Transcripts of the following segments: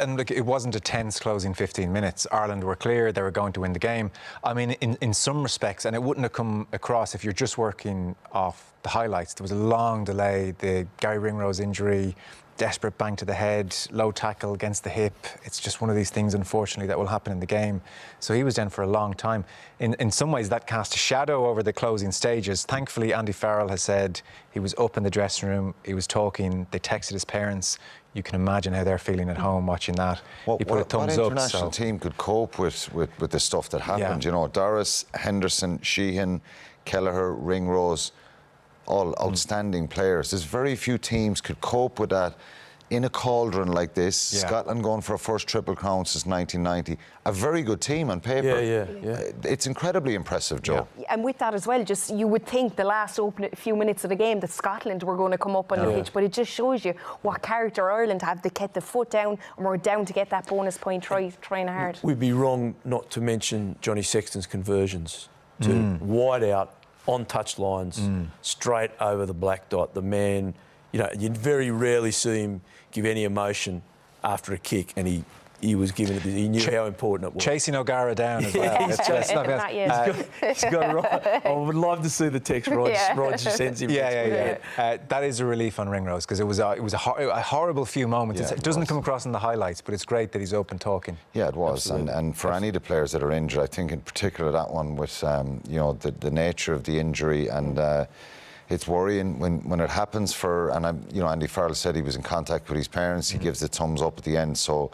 And look, it wasn't a tense closing 15 minutes. Ireland were clear, they were going to win the game. I mean, in some respects, and it wouldn't have come across if you're just working off the highlights. There was a long delay, the Gary Ringrose injury, desperate bang to the head, low tackle against the hip. It's just one of these things, unfortunately, that will happen in the game. So he was down for a long time. In some ways, that cast a shadow over the closing stages. Thankfully, Andy Farrell has said he was up in the dressing room, he was talking, they texted his parents. You can imagine how they're feeling at home watching that. He put a thumbs up. What international team could cope with the stuff that happened? You know, Doris, Henderson, Sheehan, Kelleher, Ringrose, all outstanding players. There's very few teams could cope with that in a cauldron like this. Scotland going for a first Triple Crown since 1990. A very good team on paper. It's incredibly impressive, Joe. And with that as well, just you would think the last few minutes of the game that Scotland were going to come up on the pitch, but it just shows you what character Ireland have. They kept the foot down and were down to get that bonus point, trying hard. We'd be wrong not to mention Johnny Sexton's conversions to wide out, on touch lines, straight over the black dot. The man, you know, you very rarely see him give any emotion after a kick, and he was giving it. He knew how important it was. Chasing O'Gara down as well. He's got it right. I would love to see the text Roger sends him. That is a relief on Ringrose, because it was a horrible few moments. It doesn't come across in the highlights, but it's great that he's open talking. Yeah, it was. And for any of the players that are injured, I think in particular that one with you know, the nature of the injury, and it's worrying when it happens you know, Andy Farrell said he was in contact with his parents. He gives the thumbs up at the end. So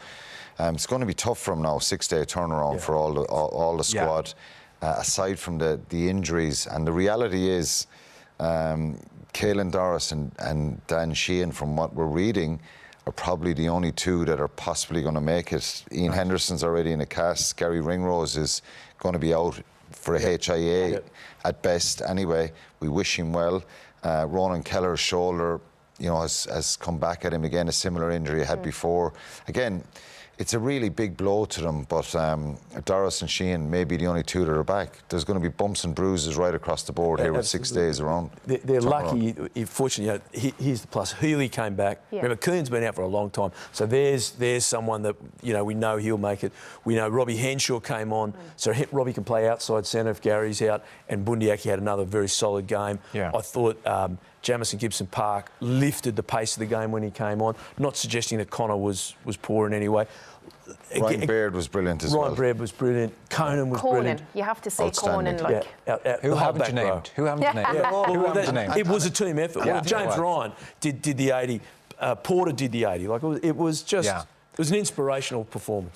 it's going to be tough for him now, 6-day turnaround for all the squad, aside from the injuries. And the reality is, Caelan Doris and Dan Sheehan, from what we're reading, are probably the only two that are possibly going to make it. Ian Henderson's already in a cast. Gary Ringrose is going to be out for a HIA at best anyway. We wish him well. Ronan Keller's shoulder, you know, has come back at him again, a similar injury he had before. Again, it's a really big blow to them, but Doris and Sheehan may be the only two that are back. There's going to be bumps and bruises right across the board here with 6 days around. They're lucky. Fortunately, you know, here's the plus. Healy came back. Remember, Kearns been out for a long time, so there's someone that, you know, we know he'll make it. We know Robbie Henshaw came on, so Robbie can play outside centre if Gary's out, and Bundyaki had another very solid game. I thought Jamison Gibson Park lifted the pace of the game when he came on. Not suggesting that Connor was poor in any way. Ryan Baird was brilliant as well. Ryan Baird was brilliant. Conan was brilliant. You have to say Conan. Like, who haven't you named? Who haven't you named? It was a team effort. Well, James Ryan did the 80. Porter did the 80. Like it was just, it was an inspirational performance.